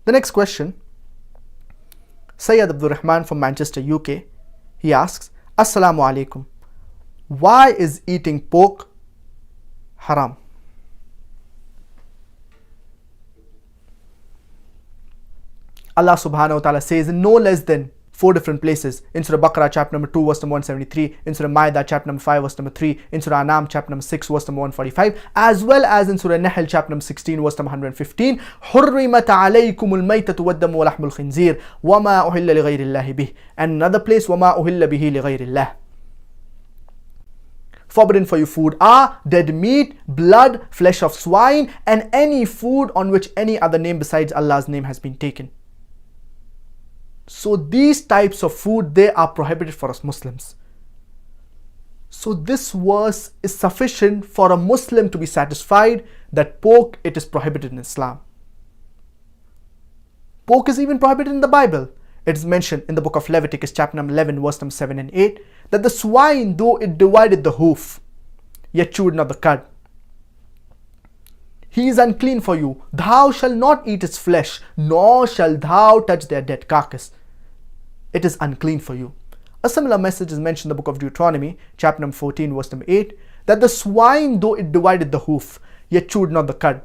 The next question, Sayyid Abdul Rahman from Manchester, UK, he asks, Assalamu alaikum. Why is eating pork haram? Allah subhanahu wa ta'ala says in no less than 4 different places, in Surah Baqarah chapter number 2 verse number 173, in Surah Ma'idah chapter number 5 verse number 3, in Surah Anam chapter number 6 verse number 145, as well as in Surah Nahl chapter number 16 verse number 115, حُرِّمَتْ عَلَيْكُمُ الْمَيْتَةُ وَالدَّمُ وَلَحْمُ الْخِنْزِيرِ وَمَا أُهِلَّ لِغَيْرِ اللَّهِ بِهِ. And another place, وَمَا أُهِلَّ بِهِ لِغَيْرِ اللَّهِ. Forbidden for you food are dead meat, blood, flesh of swine, and any food on which any other name besides Allah's name has been taken. So these types of food, they are prohibited for us Muslims. So this verse is sufficient for a Muslim to be satisfied that pork, it is prohibited in Islam. Pork is even prohibited in the Bible. It is mentioned in the book of Leviticus chapter number 11 verse number 7 and 8 that the swine, though it divided the hoof, yet chewed not the cud. He is unclean for you. Thou shalt not eat its flesh, nor shalt thou touch their dead carcass. It is unclean for you. A similar message is mentioned in the book of Deuteronomy, chapter number 14, verse number 8, that the swine, though it divided the hoof, yet chewed not the cud.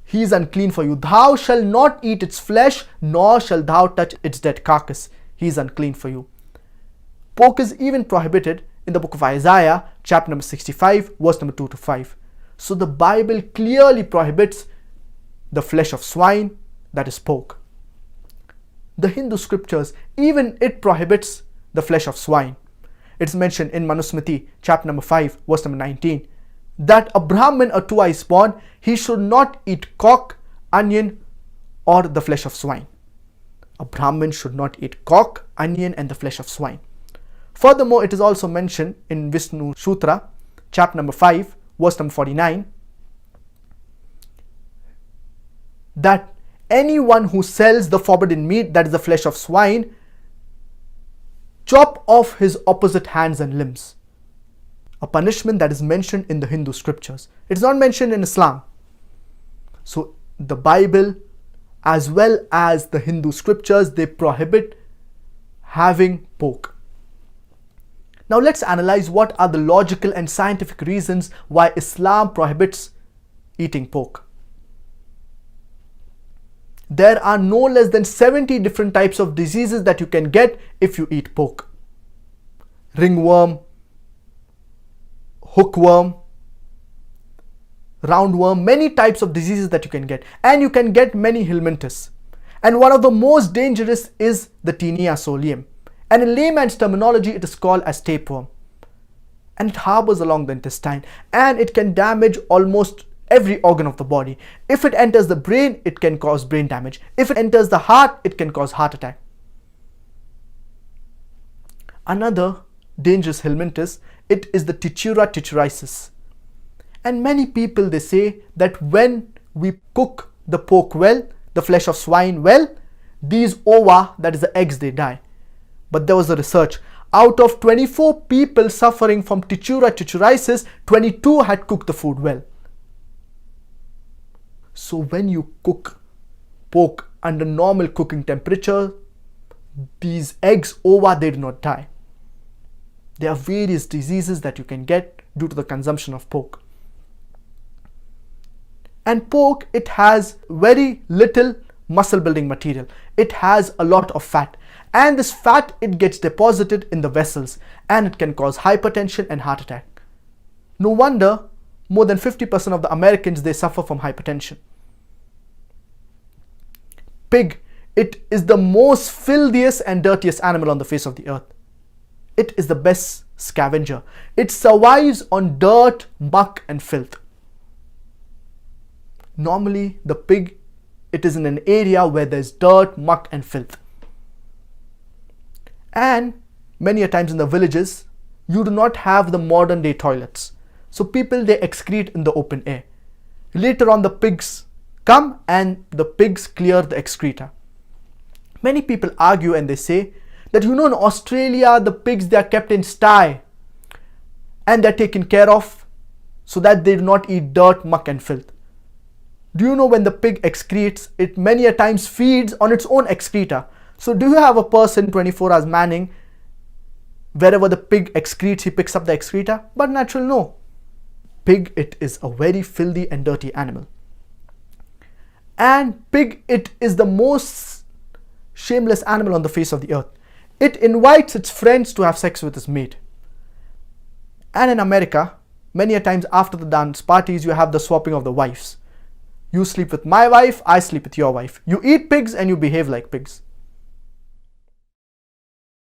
He is unclean for you. Thou shalt not eat its flesh, nor shalt thou touch its dead carcass. He is unclean for you. Pork is even prohibited in the book of Isaiah, chapter number 65, verse number 2 to 5. So the Bible clearly prohibits the flesh of swine, that is pork. The Hindu scriptures, even it prohibits the flesh of swine. It's mentioned in Manusmriti, chapter number 5, verse number 19, that a Brahmin or two is born, he should not eat cock, onion, or the flesh of swine. A Brahmin should not eat cock, onion, and the flesh of swine. Furthermore, it is also mentioned in Vishnu Sutra, chapter number 5, verse number 49, that anyone who sells the forbidden meat, that is the flesh of swine, chop off his opposite hands and limbs. A punishment that is mentioned in the Hindu scriptures. It's not mentioned in Islam. So the Bible as well as the Hindu scriptures, they prohibit having pork. Now let's analyze what are the logical and scientific reasons why Islam prohibits eating pork. There are no less than 70 different types of diseases that you can get if you eat pork. Ringworm, hookworm, roundworm, many types of diseases that you can get. And you can get many helminthes. And one of the most dangerous is the Tinea solium. And in layman's terminology, it is called as tapeworm. And it harbors along the intestine. And it can damage almost every organ of the body. If it enters the brain, it can cause brain damage. If it enters the heart, it can cause heart attack. Another dangerous helminthus, it is the Tichura tichuriasis. And many people, they say that when we cook the pork well, the flesh of swine well, these ova, that is the eggs, they die. But there was a research. Out of 24 people suffering from Tichura tichuriasis, 22 had cooked the food well. So when you cook pork under normal cooking temperature, these eggs, ova, they do not die. There are various diseases that you can get due to the consumption of pork. And pork, it has very little muscle building material. It has a lot of fat. And this fat, it gets deposited in the vessels and it can cause hypertension and heart attack. No wonder more than 50% of the Americans, they suffer from hypertension. Pig, it is the most filthiest and dirtiest animal on the face of the earth. It is the best scavenger. It survives on dirt, muck and filth. Normally, the pig, it is in an area where there's dirt, muck and filth. And many a times in the villages, you do not have the modern day toilets. So people, they excrete in the open air. Later on, the pigs come and the pigs clear the excreta. Many people argue and they say that, in Australia, the pigs, they are kept in sty and they're taken care of so that they do not eat dirt, muck and filth. Do you know when the pig excretes, it many a times feeds on its own excreta? So do you have a person 24 hours manning, wherever the pig excretes, he picks up the excreta? But natural, no. Pig, it is a very filthy and dirty animal. And pig, it is the most shameless animal on the face of the earth. It invites its friends to have sex with its mate. And in America, many a times after the dance parties, you have the swapping of the wives. You sleep with my wife, I sleep with your wife. You eat pigs and you behave like pigs.